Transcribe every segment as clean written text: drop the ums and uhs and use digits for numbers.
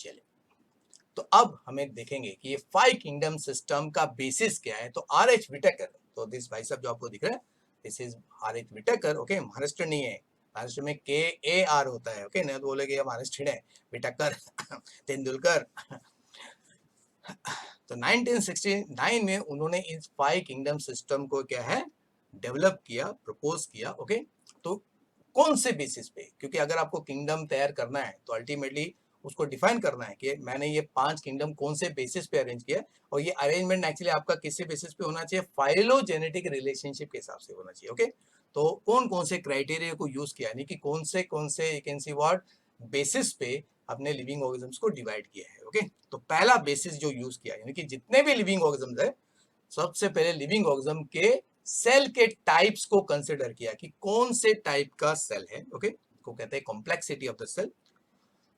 चलिए, तो अब हमें देखेंगे कि ये 5 किंगडम सिस्टम का बेसिस क्या है। तो आर एच विटेकर, तो दिस भाई साहब जो आपको दिख रहा है, this is R H Whittaker. Okay, Maharashtra नहीं है, महाराष्ट्र में के ए आर होता है। ओके, नहीं तो बोले कि ये महाराष्ट्र है विटेकर तेंदुलकर। तो 1969 में उन्होंने इस 5 किंगडम सिस्टम को क्या है डेवलप किया, प्रपोज किया। ओके, तो कौन से बेसिस पे, क्योंकि अगर आपको किंगडम तैयार करना है तो अल्टीमेटली उसको डिफाइन करना है कि मैंने ये 5 किंगडम कौन से बेसिस पे अरेंज किया, और ये अरेंजमेंट एक्चुअली आपका किसी बेसिस पे होना चाहिए, फाइलोजेनेटिक रिलेशनशिप के हिसाब से होना चाहिए। ओके, तो कौन कौन से क्राइटेरिया को यूज किया, यानी कि कौन से you can see what basis पे अपने लिविंग ऑर्गेनिजम्स को डिवाइड किया है। ओके, तो पहला बेसिस जो यूज किया, यानी कि जितने भी लिविंग ऑर्गेनिजम्स है, सबसे पहले लिविंग ऑर्गेनिज्म के सेल के टाइप्स को कंसिडर किया कि कौन से टाइप का सेल है। ओके, को कहते हैं कॉम्प्लेक्सिटी ऑफ द सेल,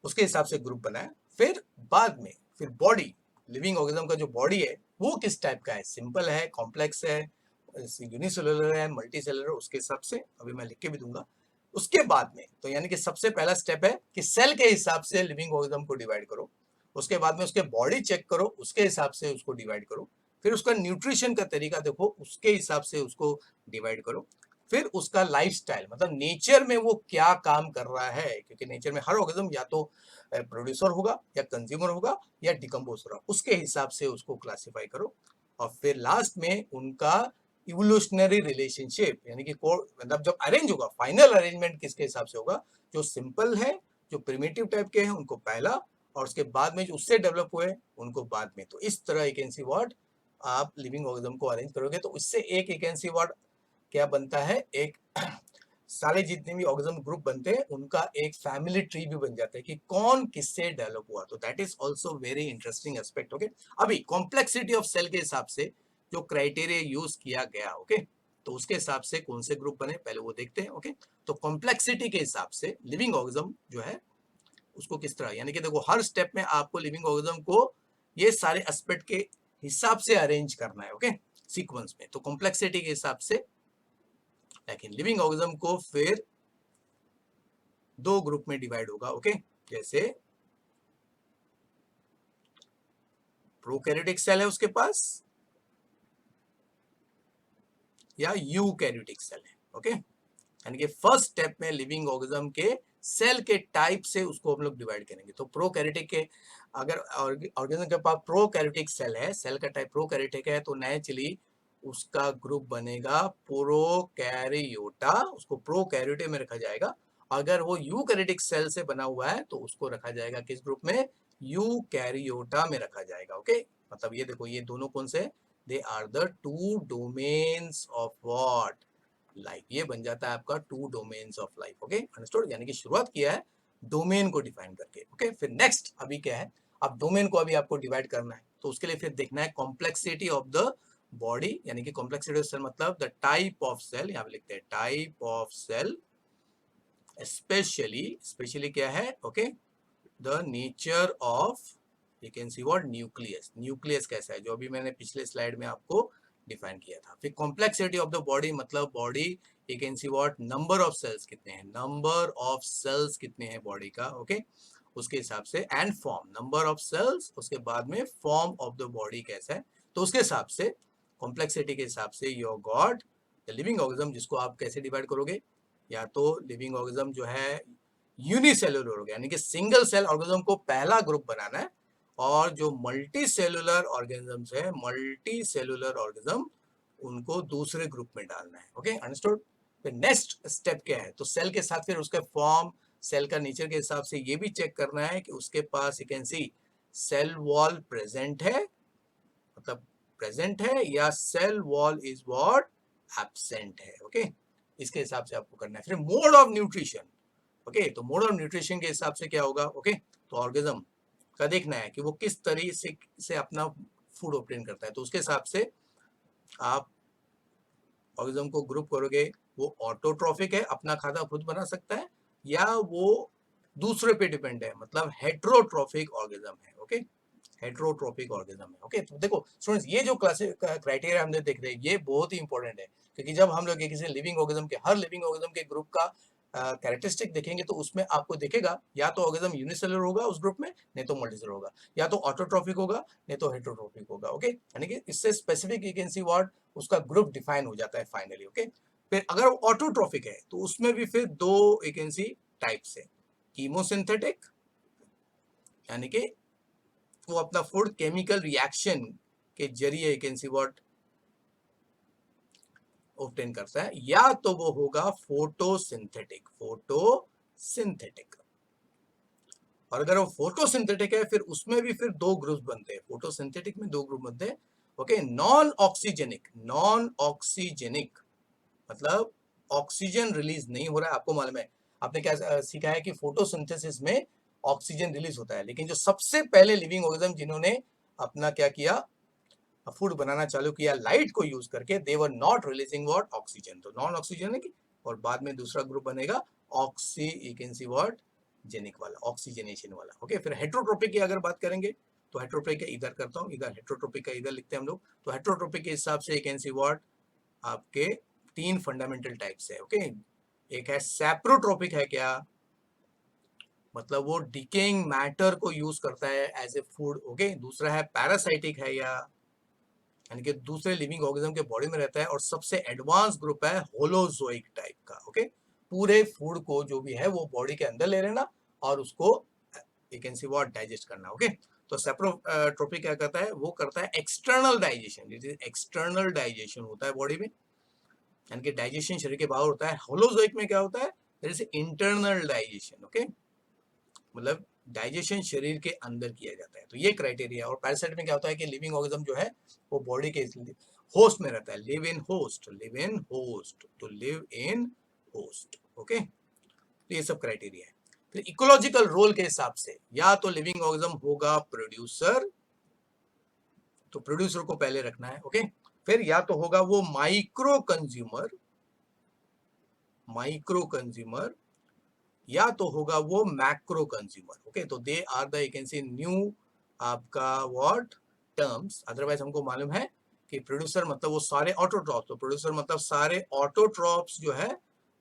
उसके हिसाब से ग्रुप बनाया। फिर बाद में फिर बॉडी, लिविंग ऑर्गेनिज्म का जो बॉडी है वो किस टाइप का है, सिंपल है, कॉम्प्लेक्स है, यूनिसेलुलर है, मल्टीसेलुलर, उसके हिसाब से अभी मैं लिख के भी दूंगा। उसके बाद में तो यानी कि सबसे पहला स्टेप है कि सेल के हिसाब से लिविंग ऑर्गेनिज्म को डिवाइड करो, उसके बाद में उसके बॉडी चेक करो, उसके हिसाब से उसको डिवाइड करो, फिर उसका न्यूट्रिशन का तरीका देखो, उसके हिसाब से उसको डिवाइड करो, फिर उसका लाइफस्टाइल, मतलब नेचर में वो क्या काम कर रहा है, क्योंकि नेचर में हर ऑर्गेनिज्म या तो प्रोड्यूसर होगा या कंज्यूमर होगा या डिकम्पोज होगा, उसके हिसाब से उसको क्लासिफाई करो। और फिर लास्ट में उनका इवोल्यूशनरी रिलेशनशिप, यानी कि मतलब जब अरेंज होगा, फाइनल अरेंजमेंट किसके हिसाब से होगा, जो सिंपल है, जो प्रिमिटिव टाइप के हैं उनको पहला, और उसके बाद में जो उससे डेवलप हुए उनको बाद में। तो इस तरह यू कैन सी व्हाट आप लिविंग ऑर्गेनिज्म को अरेंज करोगे, तो इससे एक यू कैन सी व्हाट क्या बनता है, एक सारे जितने भी ऑर्गेनिज्म ग्रुप बनते हैं उनका एक फैमिली ट्री भी बन जाता है कि कौन किससे डेवलप हुआ। तो that is also very interesting aspect. Okay, अभी कॉम्प्लेक्सिटी ऑफ सेल के हिसाब से जो क्राइटेरिया यूज किया गया, ओके, तो उसके हिसाब से कौन से ग्रुप बने पहले वो देखते हैं। ओके, तो कॉम्प्लेक्सिटी के हिसाब से लिविंग ऑर्गेनिज्म जो है उसको किस तरह, यानी कि देखो हर स्टेप में आपको लिविंग ऑर्गेनिज्म को ये सारे एस्पेक्ट के हिसाब से अरेंज करना है। ओके, सीक्वेंस में, तो कॉम्प्लेक्सिटी के हिसाब से। लेकिन लिविंग ऑर्गेनिज्म को फिर 2 ग्रुप में डिवाइड होगा। ओके, जैसे प्रोकैरियोटिक सेल है उसके पास या यूकैरियोटिक सेल है। ओके, यानी कि फर्स्ट स्टेप में लिविंग ऑर्गेनिज्म के सेल के टाइप से उसको हम लोग डिवाइड करेंगे। तो प्रोकैरियोटिक के अगर ऑर्गेनिज्म के पास प्रोकैरियोटिक सेल है, सेल का टाइप प्रोकैरियोटिक है, तो नेचुरली उसका ग्रुप बनेगा प्रोकैरियोटा, उसको प्रोकैरियोटे में रखा जाएगा। अगर वो यूकैरियोटिक सेल से बना हुआ है तो उसको रखा जाएगा किस ग्रुप में, यूकैरियोटा में रखा जाएगा। ओके, मतलब ये देखो ये दोनों कौन से, they are the 2 domains of what life, ये बन जाता है आपका 2 domains of life. Okay, understood, यानी कि शुरुआत किया है डोमेन को डिफाइन करके। ओके, फिर नेक्स्ट अभी क्या है, अब डोमेन को अभी आपको डिवाइड करना है, तो उसके लिए फिर देखना है कॉम्प्लेक्सिटी ऑफ द बॉडी, यानी कि कॉम्प्लेक्सिटी ऑफ सेल मतलब द टाइप ऑफ सेल, यहाँ पे लिखते हैं टाइप ऑफ सेल, स्पेशली क्या है, okay, the nature of you can see what nucleus, nucleus कैसा है, जो अभी मैंने पिछले स्लाइड में आपको डिफाइन किया था। फिर कॉम्प्लेक्सिटी ऑफ द बॉडी मतलब body you can see what number of cells कितने हैं, नंबर ऑफ सेल्स कितने हैं बॉडी का। ओके, उसके हिसाब से, and form, number of cells, उसके बाद में फॉर्म ऑफ द बॉडी कैसा है, तो उसके हिसाब से कॉम्प्लेक्सिटी के हिसाब से your God the living organism, जिसको आप कैसे डिवाइड करोगे, या तो लिविंग ऑर्गेनिज्म जो है यूनिसेलुलर हो गया, यानी कि सिंगल सेल ऑर्गेनिज्म को पहला ग्रुप बनाना है, और जो मल्टी सेलुलर ऑर्गेनिजम्स है, मल्टी सेलुलर ऑर्गेनिज्म, उनको दूसरे ग्रुप में डालना है। Okay, understood. फिर नेक्स्ट स्टेप क्या है, तो सेल के साथ फिर उसका फॉर्म, सेल का नेचर के हिसाब से ये भी चेक करना है कि उसके पास you can see cell wall present है, मतलब प्रेजेंट है, या cell wall is what absent है। ओके, इसके हिसाब से आपको करना है। फिर मोड ऑफ न्यूट्रिशन, ओके, तो मोड ऑफ न्यूट्रिशन के हिसाब से क्या होगा, ओके, तो ऑर्गेनिज्म का देखना है कि वो किस तरीके से अपना फूड ऑब्टेन करता है, तो उसके हिसाब से आप ऑर्गेनिज्म को ग्रुप करोगे, वो ऑटोट्रॉफिक है, अपना खाना खुद बना सकता है, या वो दूसरे पे डिपेंड है, मतलब हेट्रोट्रॉफिक ऑर्गेनिज्म है। ओके, हेट्रोट्रॉफिक ऑर्गेनिज्म है। ओके, तो देखो स्टूडेंट्स, ये जो क्लासिक क्राइटेरिया हमने देख रहे हैं ये बहुत ही इंपॉर्टेंट है, क्योंकि जब हम लोग किसी लिविंग ऑर्गेनिज्म के, हर लिविंग ऑर्गेनिज्म के ग्रुप का कैरेक्टरिस्टिक देखेंगे तो उसमें आपको दिखेगा या तो ऑर्गेनिज्म यूनिसेलुलर होगा उस ग्रुप में, नहीं तो मल्टीसेलुलर होगा, या तो ऑटोट्रॉफिक होगा नहीं तो हेटेरोट्रॉफिक होगा। ओके, यानी कि इससे specific you can see what उसका ग्रुप डिफाइन हो जाता है फाइनली। ओके, फिर अगर वो ऑटोट्रॉफिक है तो उसमें भी फिर दो यू कैन सी टाइप्स है, कीमोसिंथेटिक यानी कि वो अपना फूड केमिकल रिएक्शन के जरिए you can see what obtain करता है, या तो वो होगा फोटोसिंथेटिक। फोटोसिंथेटिक, और अगर वो फोटोसिंथेटिक है फिर उसमें भी फिर दो ग्रुप बनते हैं, फोटोसिंथेटिक में दो ग्रुप बनते हैं। Okay, non oxygenic, non oxygenic मतलब ऑक्सीजन रिलीज नहीं हो रहा है। आपको मालूम है, आपने क्या सीखा है कि फोटोसिंथेसिस में ऑक्सीजन रिलीज होता है, लेकिन जो सबसे पहले लिविंग ऑर्गेनिज्म जिन्होंने अपना क्या किया, फूड बनाना चालू किया लाइट को यूज करके, they were not releasing what oxygen, तो नॉन ऑक्सीजन है कि, और बाद में दूसरा ग्रुप बनेगा oxy you can see what genic वाला, ऑक्सीजनेशन वाला। ओके, फिर हेट्रोट्रोपिक की अगर बात करेंगे तो हेट्रोट्रोपिक का इधर करता हूं, इधर हेट्रोट्रोपिक का इधर लिखते हैं हम लोग। तो हेट्रोट्रोपिक के हिसाब से यू कैन सी व्हाट आपके तीन फंडामेंटल टाइप्स है। ओके, एक है सैप्रोट्रोपिक, है क्या मतलब वो डिकेइंग मैटर को यूज करता है एज ए फूड। ओके, दूसरा है पैरासाइटिक, है या यानी कि दूसरे लिविंग ऑर्गेनिज्म के बॉडी में रहता है, और सबसे एडवांस ग्रुप है होलोजोइक टाइप का। ओके, पूरे फूड को जो भी है वो बॉडी के अंदर ले लेना और उसको you can see what digest करना। ओके, तो सेप्रोट्रोपिक क्या करता है, वो करता है external digestion, it is external digestion होता है बॉडी में, यानी कि डाइजेशन शरीर के बाहर होता है। होलोजोइक में क्या होता है, there is internal digestion. Okay, मतलब डाइजेशन शरीर के अंदर किया जाता है, तो ये क्राइटेरिया। और पैरासाइट में क्या होता है कि लिविंग ऑर्गेनिज्म जो है वो बॉडी के होस्ट में रहता है, live in host, live in host, तो लिव इन होस्ट। ओके, तो ये सब क्राइटेरिया है। फिर इकोलॉजिकल रोल के हिसाब से या तो लिविंग ऑर्गेनिज्म होगा प्रोड्यूसर, तो प्रोड्यूसर को पहले रखना है। ओके, फिर या तो होगा वो माइक्रो कंज्यूमर, माइक्रो कंज्यूमर, या तो होगा वो मैक्रो कंज्यूमर। ओके, तो they are the you can see new आपका व्हाट टर्म्स। अदरवाइज हमको मालूम है कि प्रोड्यूसर मतलब वो सारे ऑटोट्रॉप्स, तो प्रोड्यूसर मतलब सारे ऑटोट्रॉप्स जो है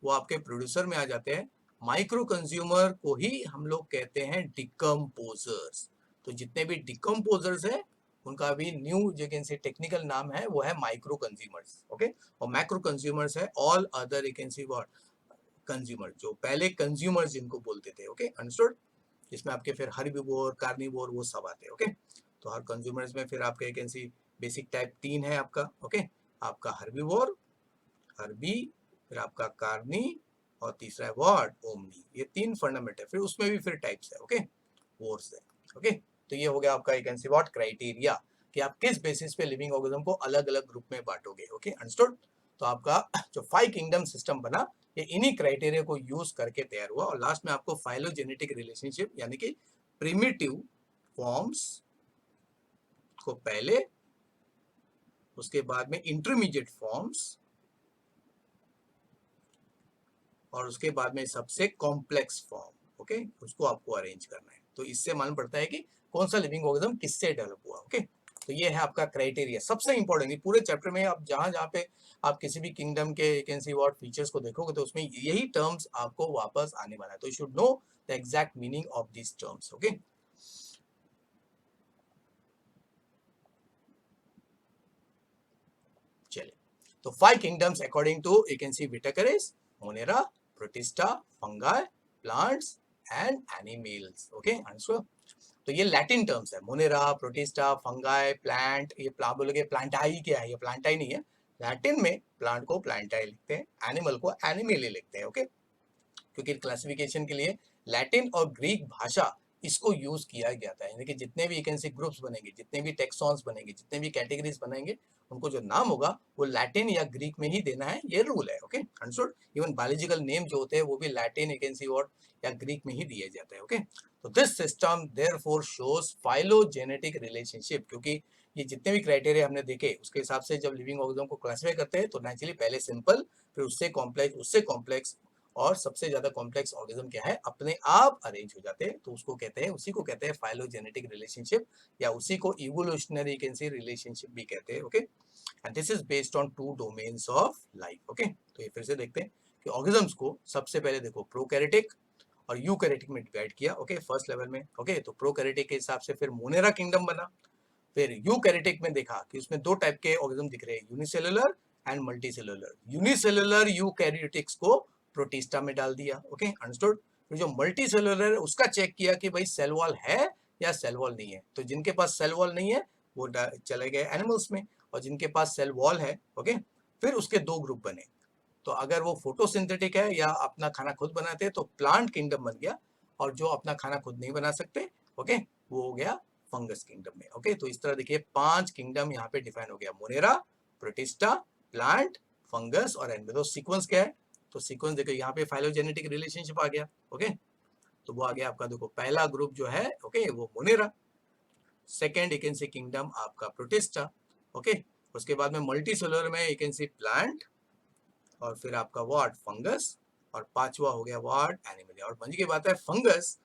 वो आपके प्रोड्यूसर में आ जाते हैं। माइक्रो कंज्यूमर को ही हम लोग कहते हैं डिकम्पोजर्स। तो जितने भी डिकम्पोजर्स है उनका भी न्यू जो कैन सी टेक्निकल नाम है वो है माइक्रो कंज्यूमर्स। ओके, और मैक्रो कंज्यूमर्स है all other you can see what consumer, जो पहले कंज्यूमर जिनको बोलते थे। ओके, अंडरस्टूड, इसमें आपके फिर हर्बीवोर, कार्निवोर वो सब आते हैं। ओके, तो हर कंज्यूमर्स में फिर आपके कैन सी बेसिक टाइप तीन है आपका। ओके, आपका हर्बीवोर, हर्बी, फिर आपका कार्नी, और तीसरा है व्हाट ओमनी। ये तीन फंडामेंटल, फिर उसमें भी फिर टाइप्स है। ओके, वोर्स है। ओके, तो ये हो गया आपका you can see what criteria कि आप किस बेसिस पे लिविंग ऑर्गेनिज्म को अलग अलग ग्रुप में बांटोगे। Okay, understood. तो आपका जो 5 किंगडम सिस्टम बना ये इन्हीं क्राइटेरिया को यूज करके तैयार हुआ, और लास्ट में आपको फाइलोजेनेटिक रिलेशनशिप यानी कि प्रिमिटिव फॉर्म्स को पहले, उसके बाद में इंटरमीडिएट फॉर्म्स, और उसके बाद में सबसे कॉम्प्लेक्स फॉर्म। ओके, उसको आपको अरेंज करना है। तो इससे मालूम पड़ता है कि कौन सा लिविंग ऑर्गेनिज्म किससे डेवलप हुआ। ओके, तो ये है आपका क्राइटेरिया सबसे इंपॉर्टेंट। पूरे चैप्टर में आप जहां जहां पे आप किसी भी किंगडम के you can see what features को देखोगे तो उसमें यही टर्म्स आपको वापस आने वाला है, तो you should know the exact meaning of this terms. Okay, चलिए, तो 5 kingdoms according to you can see Whittaker is Monera, Protista, fungi, plants and animals. Okay, answer. तो ये लैटिन टर्म्स है, मोनेरा, प्रोटिस्टा, फंगाई, प्लांट। ये बोलोगे प्लांटाई क्या है, ये प्लांटाई नहीं है। लैटिन में प्लांट को प्लांटाई लिखते हैं, एनिमल को एनिमेली लिखते हैं। ओके, क्योंकि क्लासिफिकेशन के लिए लैटिन और ग्रीक भाषा इसको यूज किया गया था, यानी कि जितने भी वैकेंसी ग्रुप्स बनेंगे, जितने भी टेक्सॉन्स बनेंगे, जितने भी कैटेगरीज बनेंगे, उनको जो नाम होगा वो लैटिन या ग्रीक में ही देना है, ये रूल है। Okay, understood. Even biological name जो होते हैं वो भी लैटिन वैकेंसी और या ग्रीक में ही दिए जाते हैं। ओके, तो this system therefore shows phylogenetic relationship, क्योंकि ये जितने भी क्राइटेरिया हमने देखे उसके हिसाब से जब लिविंग ऑर्गेनिज्म को क्लासिफाई करते हैं तो नेचुरली पहले सिंपल, फिर उससे कॉम्प्लेक्स, उससे कॉम्प्लेक्स, और सबसे ज्यादा कॉम्प्लेक्स ऑर्गेनिज्म क्या है अपने आप अरेंज हो जाते हैं, तो उसको कहते हैं, उसी को कहते हैं फाइलोजेनेटिक रिलेशनशिप, या उसी को इवोल्यूशनरी कैन सी रिलेशनशिप भी कहते हैं। Okay, and this is based on 2 domains of life. Okay, तो ये फिर से देखते हैं कि ऑर्गेनिजम्स को सबसे पहले देखो प्रोकैरियोटिक और यूकैरियोटिक में डिवाइड किया, ओके, फर्स्ट लेवल में, ओके। तो प्रोकैरियोटिक के हिसाब से फिर मोनेरा किंगडम बना। फिर यूकैरियोटिक में देखा कि उसमें दो टाइप के ऑर्गेनिज्म दिख रहे हैं, unicellular and multicellular. Unicellular eukaryotics को प्रोटिस्टा में डाल दिया, ओके, अंडरस्टूड। फिर जो मल्टीसेलुलर है उसका चेक किया कि भाई सेल वॉल है या सेल वॉल नहीं है। तो जिनके पास सेल वॉल नहीं है वो चले गए एनिमल्स में, और जिनके पास सेल वॉल है, ओके, फिर उसके दो ग्रुप बने। तो अगर वो फोटोसिंथेटिक है या अपना खाना खुद बनाते हैं तो प्लांट किंगडम बन गया, और जो अपना खाना खुद नहीं बना सकते, ओके, वो हो गया फंगस किंगडम में, ओके। तो इस तरह देखिए 5 किंगडम यहाँ पे डिफाइन हो गया, मोनेरा, प्रोटिस्टा, प्लांट, फंगस और एनिमल। तो सीक्वेंस क्या है, तो सीक्वेंस देखो यहाँ पे फाइलोजेनेटिक रिलेशनशिप आ गया, ओके। तो वो आ गया आपका, देखो पहला ग्रुप जो है, ओके, वो Monera, second you can see kingdom आपका प्रोटिस्टा, ओके। उसके बाद में मल्टी सेलुलर में यू कैन सी प्लांट, और फिर आपका व्हाट, फंगस, और पांचवा हो गया व्हाट, एनिमल। और मजे की बात है फंगस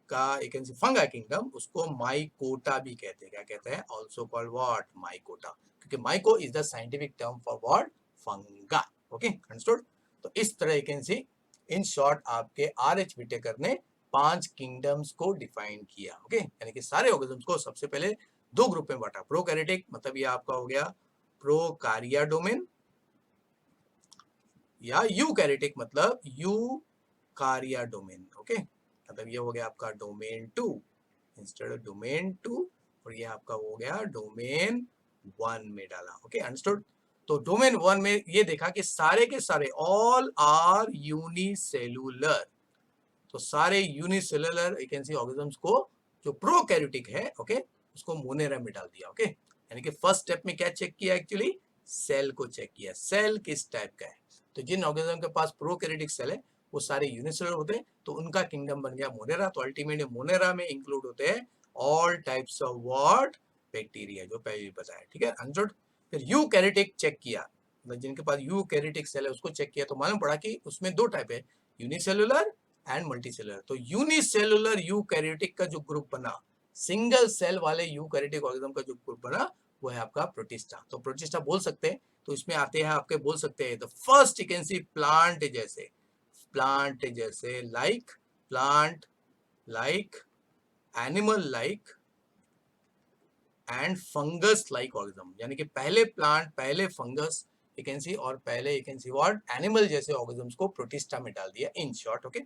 का एक कैन सी फंगा किंगडम, उसको माइकोटा भी कहते हैं। क्या कहते हैं, ऑल्सो कॉल्ड व्हाट, माइकोटा, क्योंकि myco is the scientific term for what, fungi, okay, understood. तो इस तरह you can see in short आपके आर.एच. विटेकर ने 5 किंगडम्स को डिफाइन किया, ओके। यानी कि सारे ऑर्गेनिजम्स को सबसे पहले दो ग्रुप में बांटा, प्रोकैरियोटिक मतलब ये आपका हो गया प्रोकार्या डोमेन, या यूकैरियोटिक मतलब यूकार्या डोमेन, ओके। मतलब ये हो गया आपका डोमेन 2 इंस्टेड ऑफ डोमेन 2, और ये आपका हो गया डोमेन 1 में डाला, ओके, अंडरस्टूड। तो डोमेन 1 में ये देखा कि सारे के सारे ऑल आर यूनिसेलुलर, तो सारे unicellular you can C organisms को जो प्रोकैरियोटिक है, ओके, उसको मोनेरा में डाल दिया, ओके। यानी कि फर्स्ट स्टेप में क्या चेक किया, एक्चुअली सेल को चेक किया, सेल किस टाइप का है। तो जिन ऑर्गेनिज्म के पास प्रोकैरियोटिक सेल है वो सारे यूनिसेलुलर होते हैं, तो उनका किंगडम बन गया मोनेरा। तो अल्टीमेटली मोनेरा में इंक्लूड होते हैं all types of what, bacteria, जो पहले बताया, ठीक है, अंडरस्टूड। फिर यूकैरियोटिक चेक किया, जिनके पास यूकैरियोटिक सेल है उसको चेक किया, तो मालूम पड़ा कि उसमें दो टाइप है, यूनिसेलुलर एंड मल्टीसेलुलर। तो यूनिसेलुलर यूकैरियोटिक का जो ग्रुप बना, सिंगल सेल वाले यूकैरियोटिक ऑर्गेनिज्म का जो ग्रुप बना, वो है आपका प्रोटिस्टा। तो प्रोटिस्टा बोल सकते हैं, तो इसमें आते हैं आपके, बोल सकते हैं the first you can C plant जैसे, प्लांट जैसे like, plant like, animal like and fungus like organism. यानी कि पहले प्लांट, पहले फंगस यू कैन सी, और पहले you can see what, animal जैसे ऑर्गेनिजम्स को प्रोटिस्टा में डाल दिया, इन शॉर्ट, ओके।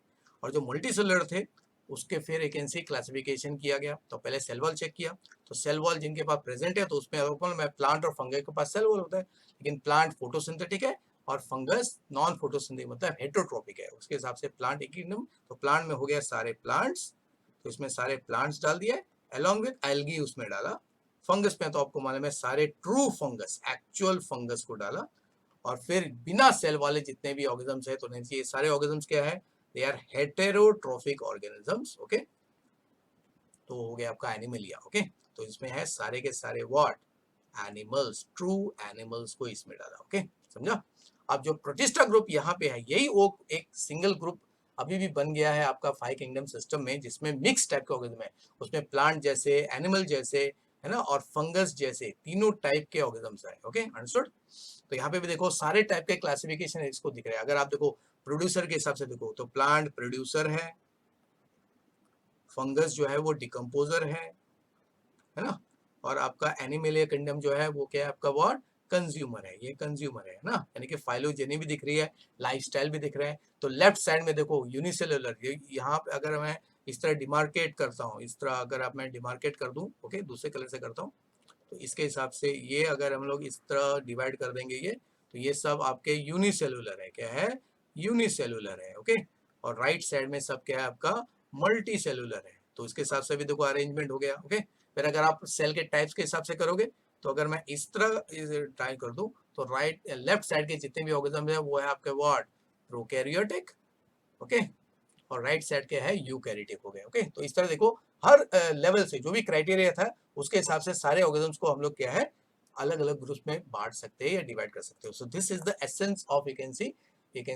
और जो मल्टीसेलुलर थे उसके फिर यू कैन सी क्लासिफिकेशन किया गया। तो पहले सेल वॉल चेक किया, तो सेल वॉल जिनके पास प्रेजेंट है तो उसमें में प्लांट और फंगस के पास सेल वॉल होता है, लेकिन प्लांट फोटोसिंथेटिक है और फंगस नॉन फोटोसिंथेटिक मतलब हेटेरोट्रोपिक है, उसके हिसाब से प्लांट एक किंगडम। तो प्लांट में हो गया सारे प्लांट्स, तो इसमें सारे प्लांट्स डाल दिए, अलोंग विद एल्गी उसमें डाला। फंगस में तो आपको मालूम है सारे ट्रू फंगस, एक्चुअल फंगस को डाला। और फिर बिना सेल वाले जितने भी ऑर्गेनिजम्स है, तो ये सारे ऑर्गेनिजम्स क्या है, they are heterotrophic organisms, okay. तो हो गया आपका एनिमलिया, ओके। तो इसमें है सारे के सारे व्हाट, एनिमल्स, ट्रू एनिमल्स को इसमें डाला, ओके, समझा। अब जो प्रोटिस्टा ग्रुप यहाँ पे है, यही वो एक सिंगल ग्रुप अभी भी बन गया है आपका 5 किंगडम सिस्टम में, जिसमें मिक्स टाइप के ऑर्गेनिज्म है। उसमें प्लांट जैसे, एनिमल जैसे, है ना, और फंगस जैसे तीनों टाइप के ऑर्गेनिजम्स है, ओके, अंडरस्टूड। तो यहाँ पे भी देखो सारे टाइप के क्लासिफिकेशन इसको दिख रहे हैं। अगर आप देखो प्रोड्यूसर के हिसाब से देखो, तो प्लांट प्रोड्यूसर है, फंगस जो है वो डिकम्पोजर है ना, और आपका एनिमल किंगडम जो है वो क्या है आपका, व्हाट, कंज्यूमर है, ये कंज्यूमर है ना। यानी कि फाइलोजेनी भी दिख रही है, लाइफस्टाइल भी दिख रहे हैं। तो लेफ्ट साइड में देखो यूनिसेलुलर, यहाँ पे अगर मैं इस तरह डिमार्केट करता हूँ, इस तरह अगर आप मैं डिमार्केट कर दूं, ओके, दूसरे कलर से करता हूँ, तो इसके हिसाब से ये अगर हम लोग इस तरह डिवाइड कर देंगे ये, तो ये सब आपके यूनिसेलुलर है, क्या है, यूनिसेलुलर है, ओके। और राइट साइड में सब क्या है आपका, मल्टी सेलुलर है। तो इसके हिसाब से भी देखो अरेंजमेंट हो गया, ओके। फिर अगर आप सेल के टाइप्स के हिसाब से करोगे, तो अगर मैं इस तरह ट्राई कर दूं, तो राइट लेफ्ट साइड के जितने भी ऑर्गेनिज्म है वो है आपके व्हाट, प्रोकैरियोटिक, ओके, और राइट साइड के है यूकैरियोटिक हो गए, ओके। तो इस तरह देखो हर लेवल से जो भी क्राइटेरिया था उसके हिसाब से सारे ऑर्गेनिजम्स को हम लोग क्या है, अलग अलग ग्रुप्स में बांट सकते हैं या डिवाइड कर सकते हो। So this is the essence of you can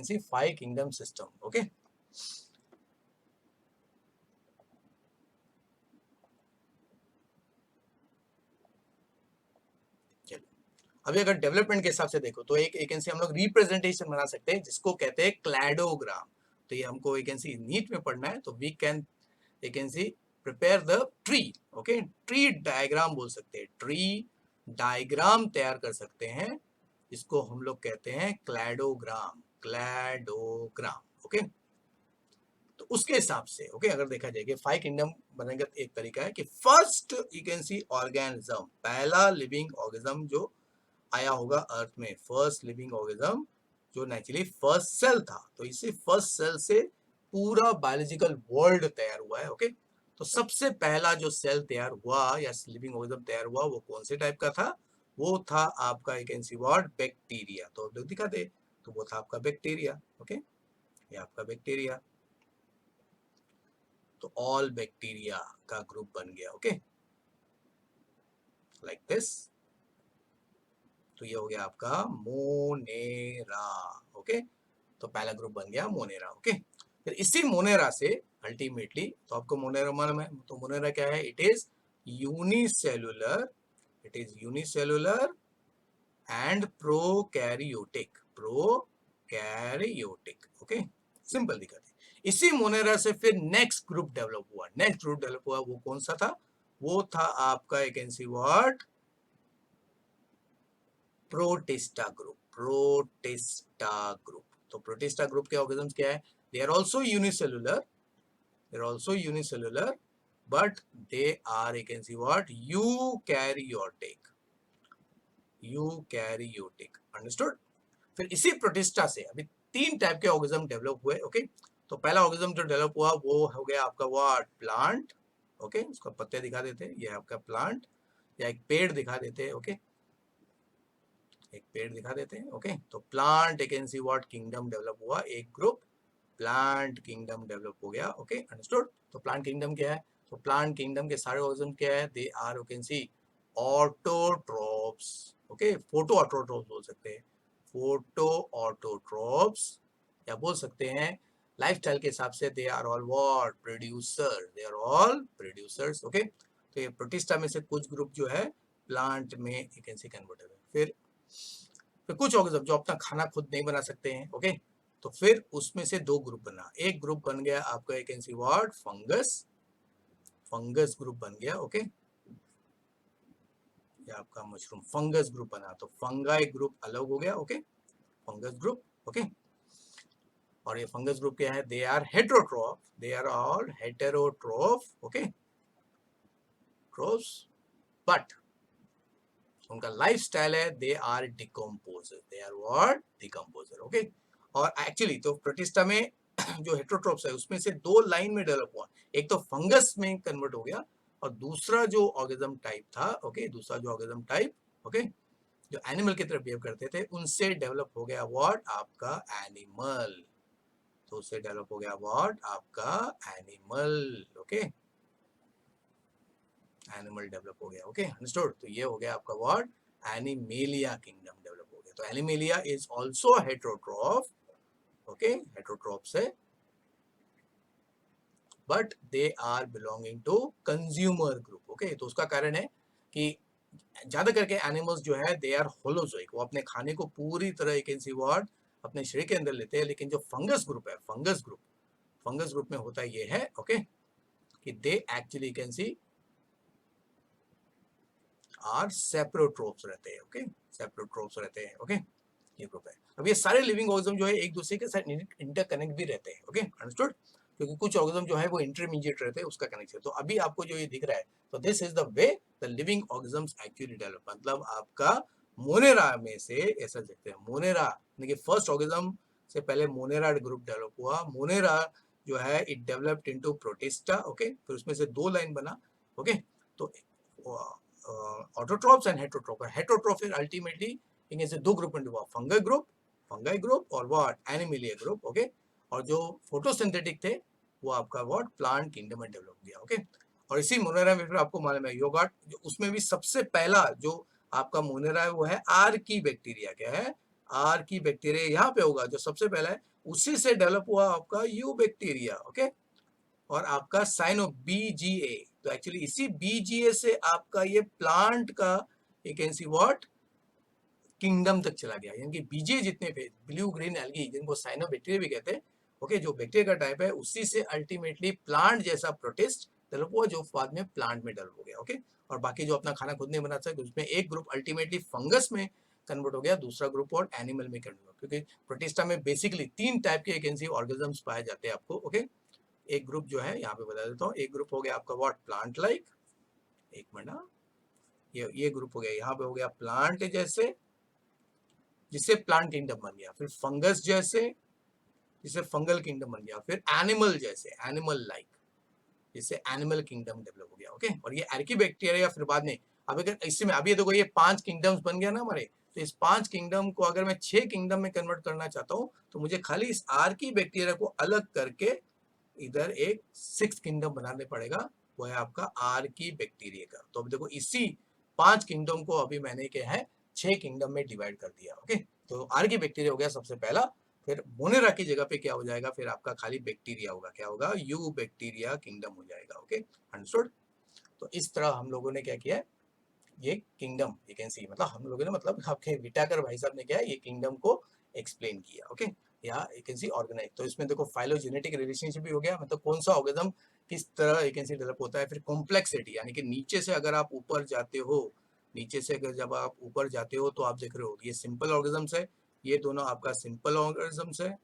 C 5 kingdom system, okay. अभी अगर डेवलपमेंट के हिसाब से देखो तो एक वैकेंसी हम लोग रिप्रेजेंटेशन बना सकते हैं जिसको कहते हैं क्लैडोग्राम। तो ये हमको वैकेंसी नीट में पढ़ना है, तो we can vacancy prepare the tree, okay, tree diagram बोल सकते हैं, ट्री डायग्राम तैयार कर सकते हैं, इसको हम लोग कहते हैं क्लैडोग्राम, क्लैडोग्राम, ओके। तो उसके हिसाब से ओके अगर देखा जाए कि 5 किंगडम बनेगा, तो एक तरीका है कि first you can sea organism, पहला लिविंग ऑर्गेनिज्म जो आया होगा अर्थ में, फर्स्ट लिविंग ऑर्गेनिज्म जो नेचुरली फर्स्ट सेल था, तो इसे फर्स्ट सेल से पूरा बायोलॉजिकल वर्ल्ड तैयार हुआ है, ओके। तो सबसे पहला जो सेल तैयार हुआ या लिविंग ऑर्गेनिज्म तैयार हुआ वो कौन से टाइप का था, वो था आपका you can see what, bacteria. तो दिखा दे, तो वो था आपका बैक्टीरिया, ओके, ये आपका बैक्टीरिया। तो ऑल बैक्टीरिया का ग्रुप बन गया, ओके, लाइक दिस। तो ये हो गया आपका मोनेरा, ओके। तो पहला ग्रुप बन गया मोनेरा, ओके। फिर इसी मोनेरा से अल्टीमेटली, तो आपको मोनेरा मालूम है, तो मोनेरा क्या है, it is unicellular, it is unicellular and prokaryotic, prokaryotic, okay, simple दिखा दे। इसी मोनेरा से फिर नेक्स्ट ग्रुप डेवलप हुआ, नेक्स्ट ग्रुप डेवलप हुआ वो कौन सा था, वो था आपका you can see what, Protista group, Protista group. तो प्रोटिस्टा ग्रुप के ऑर्गेनिज्म क्या है, they are also unicellular, they are also unicellular, but they are you can see what, eukaryotic, eukaryotic, understood. फिर इसी प्रोटिस्टा से अभी 3 टाइप के organism develop हुए, ओके। तो पहला ऑर्गेनिज्म जो डेवलप हुआ वो हो गया आपका व्हाट, प्लांट, ओके, उसका पत्ते दिखा देते हैं, ये आपका प्लांट या एक पेड़ दिखा देते हैं, ओके, एक पेड़ दिखा देते हैं, ओके। तो plant you can see what kingdom develop हुआ, एक ग्रुप प्लांट किंगडम डेवलप हो गया, ओके, अंडरस्टूड। तो प्लांट किंगडम क्या है, तो प्लांट किंगडम के सारे ऑर्गेनिज्म क्या है, they are you can see autotrophs, okay, photo autotrophs बोल सकते हैं, फोटो ऑटोट्रोप्स, या बोल सकते हैं लाइफस्टाइल के हिसाब से they are all what, producer, they are all producers, okay. तो ये प्रोटिस्टा में से कुछ ग्रुप जो है प्लांट में यू कैन सी कन्वर्टेड है। फिर कुछ ऑर्गेनिज्म जो अपना खाना खुद नहीं बना सकते हैं, ओके। तो फिर उसमें से 2 ग्रुप बना, एक ग्रुप बन गया आपका you can see what, fungus, fungus group बन गया, ओके, ये आपका मशरूम फंगस ग्रुप बना। तो फंगाई ग्रुप अलग हो गया, ओके, फंगस ग्रुप, ओके। और ये फंगस ग्रुप क्या है, they are heterotroph, they are all heterotroph, okay, trophs, but उनका लाइफ स्टाइल है they are decomposer, they are what, decomposer, okay. और एक्चुअली तो प्रोटिस्टा में जो हेटेरोट्रोप्स है उसमें से 2 लाइन में डेवलप हुआ, एक तो फंगस में कन्वर्ट हो गया और दूसरा जो ऑर्गेनिज्म टाइप था, ओके, दूसरा जो ऑर्गेनिज्म टाइप, ओके, जो एनिमल की तरफ बिहेव करते थे उनसे डेवलप हो गया व्हाट, आपका एनिमल। तो उससे डेवलप हो गया व्हाट, आपका एनिमल, ओके, एनिमल डेवलप हो गया, ओके, अंडरस्टूड। तो ये हो गया आपका व्हाट, एनिमेलिया किंगडम डेवलप हो गया। तो Animalia is also heterotroph, okay, heterotroph से, but they are belonging to consumer group, okay. तो उसका कारण है कि ज्यादा करके एनिमल्स जो है दे आर होलोजोइक, वो अपने खाने को पूरी तरह यू कैन सी व्हाट अपने शरीर के अंदर लेते हैं, लेकिन जो फंगस ग्रुप है, फंगस ग्रुप में होता ये है, ओके, कि they actually can see are saprotrophs रहते हैं, ओके, सेप्रोट्रोप्स रहते हैं, ओके, ये ग्रुप है। अब ये सारे लिविंग ऑर्गेनिज्म जो है एक दूसरे के साथ इंटरकनेक्ट भी रहते हैं, ओके, अंडरस्टूड, क्योंकि कुछ ऑर्गेनिज्म जो है वो इंटरमीडिएट रहते हैं, उसका कनेक्शन। तो अभी आपको जो ये दिख रहा है, तो this is the way the living organisms actually develop, मतलब आपका मोनेरा में से ऐसा देखते हैं, मोनेरा यानी कि फर्स्ट ऑर्गेनिज्म से पहले मोनेरा ग्रुप डेवलप हुआ, मोनेरा जो है it developed into protista, okay, फिर उसमें से 2 लाइन बना, ओके। तो ऑटोट्रोप्स एंड हेटेरोट्रोप, हेटेरोट्रोप फिर अल्टीमेटली इनमें से 2 ग्रुप में हुआ, फंगाई ग्रुप और व्हाट, एनिमेलिया ग्रुप, ओके। और जो फोटोसिंथेटिक थे वो आपका व्हाट, प्लांट किंगडम में डेवलप हो गया, ओके। और इसी मोनेरा में फिर आपको मालूम है योगाट, उसमें भी सबसे पहला जो आपका मोनेरा है वो है आर्की बैक्टीरिया, क्या है, आर्की बैक्टीरिया यहाँ पे होगा जो सबसे पहला है, उसी से डेवलप हुआ आपका यू बैक्टीरिया, ओके। और आपका साइनो बीजीए, तो एक्चुअली इसी बीजीए से आपका ये प्लांट का you can see what kingdom तक चला गया, यानी कि बीजे जितने थे ब्लू ग्रीन एल्गी जिनको साइनोबैक्टीरिया भी कहते हैं, ओके, जो बैक्टीरिया का टाइप है उसी से अल्टीमेटली प्लांट जैसा प्रोटिस्ट डेवलप हुआ जो बाद में प्लांट में डेवलप हो गया, ओके। और बाकी जो अपना खाना खुद नहीं बना सकते उसमें एक ग्रुप अल्टीमेटली फंगस में कन्वर्ट हो गया, दूसरा ग्रुप और एनिमल में कन्वर्ट हो गया, क्योंकि प्रोटिस्टा में बेसिकली 3 टाइप के कैन सी ऑर्गेनिजम्स पाए जाते हैं आपको, ओके। एक ग्रुप जो है यहाँ पे बता देता हूँ, एक ग्रुप हो गया आपका व्हाट प्लांट लाइक, एक मिनट, ये ग्रुप हो गया, यहाँ पे हो गया प्लांट जैसे जिससे प्लांट किंगडम बन गया, फिर फंगस जैसे जिससे फंगल किंगडम बन गया, फिर एनिमल जैसे एनिमल लाइक जिससे एनिमल किंगडम डेवलप हो गया, ओके। और ये आर्कीबैक्टीरिया फिर बाद में, अब अगर इसमें अभी देखो ये 5 किंगडम्स बन गया ना हमारे, तो इस 5 किंगडम को अगर मैं 6 किंगडम में कन्वर्ट करना चाहता हूँ तो मुझे खाली इस आर्कीबैक्टीरिया को अलग करके इधर एक 6 किंगडम बनाने पड़ेगा, वो है आपका आर्कीबैक्टीरिया का। तो अब देखो इसी 5 किंगडम को अभी मैंने क्या है 6 किंगडम में डिवाइड कर दिया, ओके। तो आर्कीबैक्टीरिया हो गया सबसे पहला, फिर मोनेरा की जगह पे क्या हो जाएगा, फिर आपका खाली बैक्टीरिया होगा, क्या होगा, यू बैक्टीरिया किंगडम हो जाएगा, ओके, अंडरस्टूड। तो इस तरह हम लोगों ने क्या किया है, ये किंगडम यू कैन सी, मतलब हम लोगों ने, मतलब आपके विटाकर भाई साहब ने क्या है ये किंगडम को एक्सप्लेन किया, ओके। या यू कैन सी ऑर्गेनाइज, तो इसमें देखो फाइलोजेनेटिक रिलेशनशिप भी हो गया, मतलब कौन सा ऑर्गेनिज्म किस तरह यू कैन सी डेवलप होता है, फिर कॉम्प्लेक्सिटी यानी कि नीचे से अगर आप ऊपर जाते हो, नीचे से अगर जब आप ऊपर जाते हो तो आप देख रहे हो ये सिंपल ऑर्गेनिजम्स है, ये दोनों आपका सिंपल ऑर्गेनिजम्स है,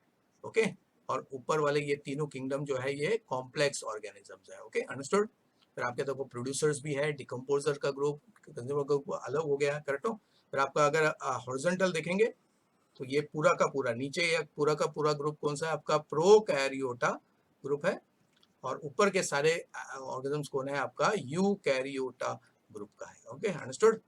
ओके। और ऊपर वाले ये तीनों किंगडम जो है ये कॉम्प्लेक्स ऑर्गेनिजम्स है, ओके, अंडरस्टूड। फिर आपके देखो प्रोड्यूसर्स भी है, डिकम्पोजर का ग्रुप, कंज्यूमर ग्रुप अलग हो गया, करेक्ट हो। फिर आपका अगर हॉरिजॉन्टल देखेंगे तो ये पूरा का पूरा नीचे ये पूरा का पूरा ग्रुप कौन सा है आपका, प्रोकैरियोटा ग्रुप है, और ऊपर के सारे ऑर्गेनिजम्स कौन है आपका, यूकैरियोटा ग्रुप का है, ओके, अंडरस्टूड।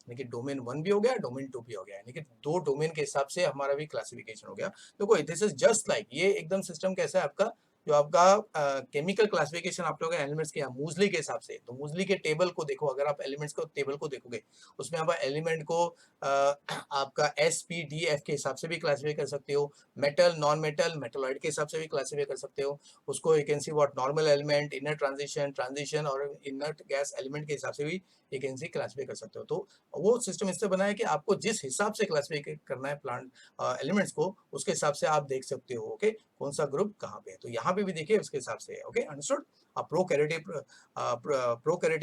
यानी कि डोमेन 1 भी हो गया, डोमेन 2 भी हो गया, यानी कि 2 डोमेन के हिसाब से हमारा भी क्लासिफिकेशन हो गया। देखो दिस इज जस्ट लाइक, ये एकदम सिस्टम कैसा है आपका, जो आपका केमिकल क्लासिफिकेशन आप लोग एलिमेंट्स के मूजली के हिसाब से, तो मूजली के टेबल को देखो, अगर आप एलिमेंट्स को टेबल को देखोगे उसमें आप एलिमेंट को आपका एस पी डी एफ के हिसाब से भी क्लासिफाई कर सकते हो, मेटल नॉन मेटल मेटलॉइड के हिसाब से भी क्लासिफाई कर सकते हो उसको, you can see what normal element, inner transition transition और इनर्ट गैस एलिमेंट के हिसाब से भी यू कैन सी क्लासिफाई कर सकते हो। तो वो सिस्टम इससे बना है कि आपको जिस हिसाब से क्लासिफाई करना है प्लांट एलिमेंट्स को, उसके हिसाब से आप देख सकते हो, ओके, कौन सा ग्रुप कहाँ पे है। तो यहाँ पे भी देखिए उसके हिसाब से है, ओके, अंडरस्टूड। आप प्रोकैरियोटिक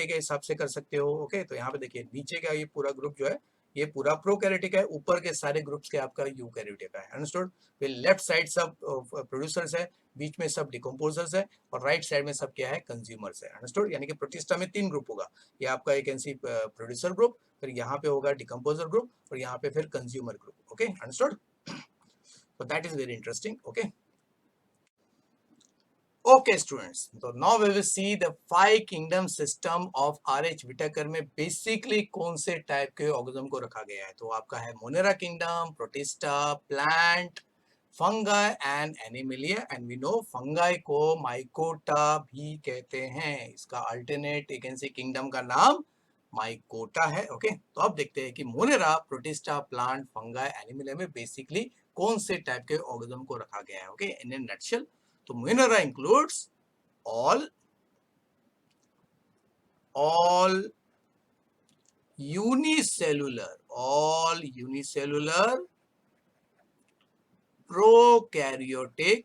के हिसाब से कर सकते हो, ओके। तो यहाँ पे देखिए नीचे का ये पूरा ग्रुप जो है ये पूरा प्रोकैरियोटिक है, ऊपर के सारे ग्रुप्स के आपका यूकैरियोटिक है, अंडरस्टूड। फिर लेफ्ट साइड सब प्रोड्यूसर्स है, बीच में सब डिकम्पोजर्स है, और राइट साइड में सब क्या है, कंज्यूमर्स है, अंडरस्टूड। यानी कि प्रोटिस्टा में 3 ग्रुप होगा, ये आपका you can C producer group, फिर यहाँ पे होगा डिकम्पोजर ग्रुप, और यहाँ पे फिर consumer group, okay, understood. So that is very interesting, okay. Okay students, so now we will see the 5 kingdom system of RH Whittaker में basically कौन से टाइप के ऑर्गेनिज्म को रखा गया है। तो आपका है Monera kingdom, Protista, plant, fungi and Animalia, and we know fungi को माइकोटा भी कहते हैं, इसका alternate you can see kingdom का नाम माइकोटा है, ओके। तो अब देखते हैं कि Monera, protista, plant, fungi, Animalia में बेसिकली कौन से टाइप के ऑर्गेनिज्म को रखा गया है, ओके, इन ए नटशेल। तो Monera includes all unicellular prokaryotic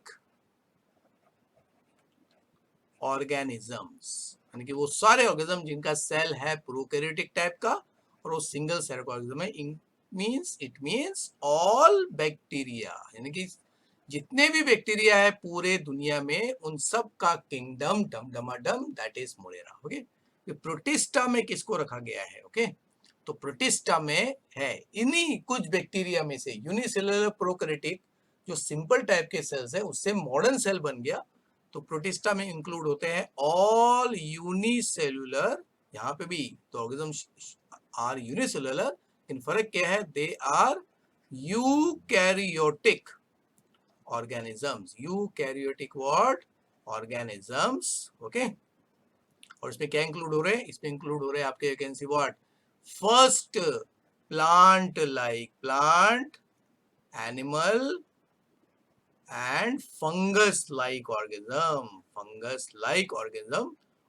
organisms, यानी कि वो सारे ऑर्गेनिज्म जिनका सेल है प्रोकैरियोटिक टाइप का और वो सिंगल सेल का ऑर्गेनिज्म है, इट मींस ऑल बैक्टीरिया, यानी कि जितने भी बैक्टीरिया है पूरे दुनिया में उन सब का किंगडम डमडमाडम that is monera, okay. Protista में किसको रखा गया है, ओके। तो प्रोटिस्टा में है इन्हीं कुछ बैक्टीरिया में से यूनिसेलुलर प्रोकैरियोटिक जो सिंपल टाइप के सेल्स है उससे मॉडर्न सेल बन गया, तो प्रोटिस्टा में इंक्लूड होते हैं ऑल यूनिसेलुलर, यहाँ पे भी तो ऑर्गेनिज्म आर यूनिसेलुलर, लेकिन फर्क क्या है, they are eukaryotic organisms, eukaryotic what organisms, okay। और इसमें क्या इंक्लूड हो रहे हैं, इसमें इंक्लूड हो रहे हैं आपके vacancy what, first plant like plant, animal and fungus like organism,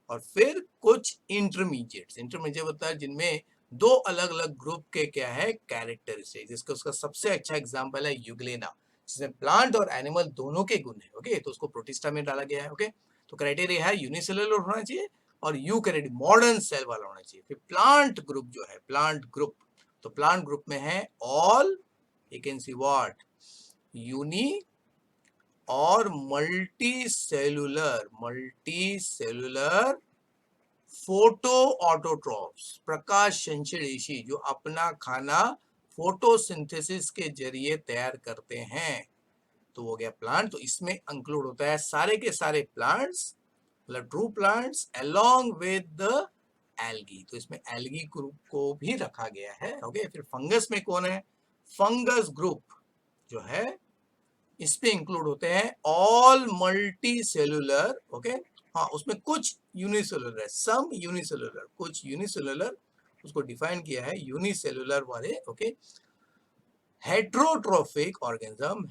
और फिर कुछ इंटरमीडिएट होता है जिनमें दो अलग अलग ग्रुप के क्या है कैरेक्टरिस्टिक, जिसका उसका सबसे अच्छा एग्जांपल है यूग्लेना, जिसमें प्लांट और एनिमल दोनों के गुण है। ओके, तो उसको प्रोटिस्टा में डाला गया है। ओके, तो क्राइटेरिया है यूनिसेलुलर होना चाहिए और यूकैरियोटिक मॉडर्न सेल वाला होना चाहिए। फिर प्लांट ग्रुप जो है, प्लांट ग्रुप, तो प्लांट ग्रुप में है all, you can see what, uni और मल्टी सेलुलर फोटो ऑटोट्रॉप्स, प्रकाश संश्लेषी, जो अपना खाना फोटोसिंथेसिस के जरिए तैयार करते हैं, तो वो गया प्लांट। तो इसमें इंक्लूड होता है सारे के सारे प्लांट्स, मतलब true plants along with the algae, तो इसमें एल्गी ग्रुप को भी रखा गया है। ओके, फिर फंगस में कौन है, फंगस ग्रुप जो है इसमें इंक्लूड होते हैं ऑल मल्टी सेलुलर। ओके, हाँ उसमें कुछ यूनिसेलुलर है, सम यूनिसेलुलर, कुछ यूनिसेलुलर, उसको डिफाइन किया है यूनिसेलुलर वाले। Okay, heterotrophic organisms.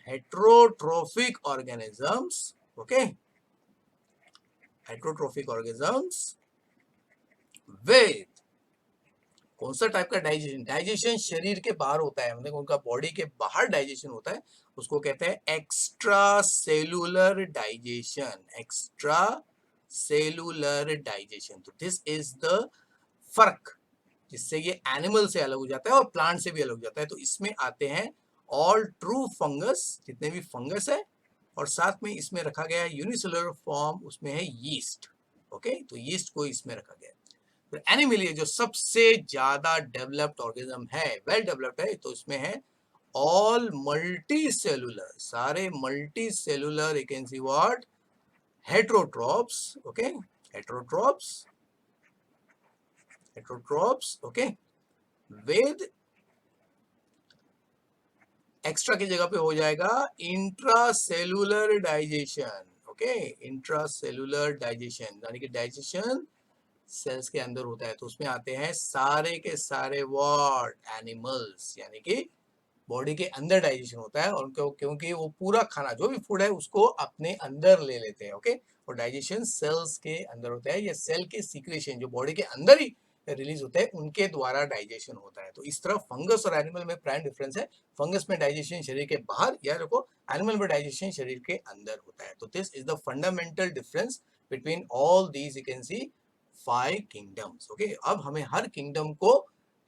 Okay, heterotrophic organisms with कौन सा टाइप का डाइजेशन, डाइजेशन शरीर के बाहर होता है, मतलब उनका बॉडी के बाहर डाइजेशन होता है, उसको कहते हैं extra cellular digestion, extra cellular digestion. तो दिस इज द फर्क, जिससे ये एनिमल से अलग हो जाता है और प्लांट से भी अलग हो जाता है। तो इसमें आते हैं ऑल ट्रू फंगस, जितने भी फंगस है, और साथ में इसमें रखा गया है यूनिसेलुलर फॉर्म, उसमें है यीस्ट। ओके, तो यीस्ट को इसमें रखा गया है। तो एनिमलिया जो सबसे ज्यादा डेवलप्ड ऑर्गेनिज्म है, वेल डेवलप्ड है, तो इसमें है ऑल मल्टी सेलुलर, सारे multi cellular, you can see what, heterotrophs. Okay, heterotrophs, heterotrophs. Okay, with extra की जगह पे हो जाएगा intracellular digestion. Okay, intracellular digestion यानी कि डाइजेशन सेल्स के अंदर होता है, तो उसमें आते हैं सारे के सारे व्हाट, एनिमल्स, यानी कि बॉडी के अंदर डाइजेशन होता है, और उनको क्योंकि वो पूरा खाना जो भी फूड है उसको अपने अंदर ले लेते हैं। ओके, और डाइजेशन सेल्स के अंदर होता है, या सेल के सीक्रेशन जो बॉडी के अंदर ही रिलीज होते हैं उनके द्वारा डाइजेशन होता है। तो इस तरह फंगस और एनिमल में प्राइम डिफरेंस है, फंगस में डाइजेशन शरीर के बाहर, या देखो एनिमल में डाइजेशन शरीर के अंदर होता है। तो this is the fundamental difference between all these, you can C 5 kingdoms. Okay, अब हमें हर किंगडम को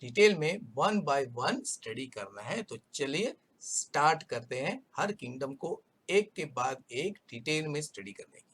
डिटेल में वन बाय वन स्टडी करना है। तो चलिए स्टार्ट करते हैं हर किंगडम को एक के बाद एक डिटेल में स्टडी करने की।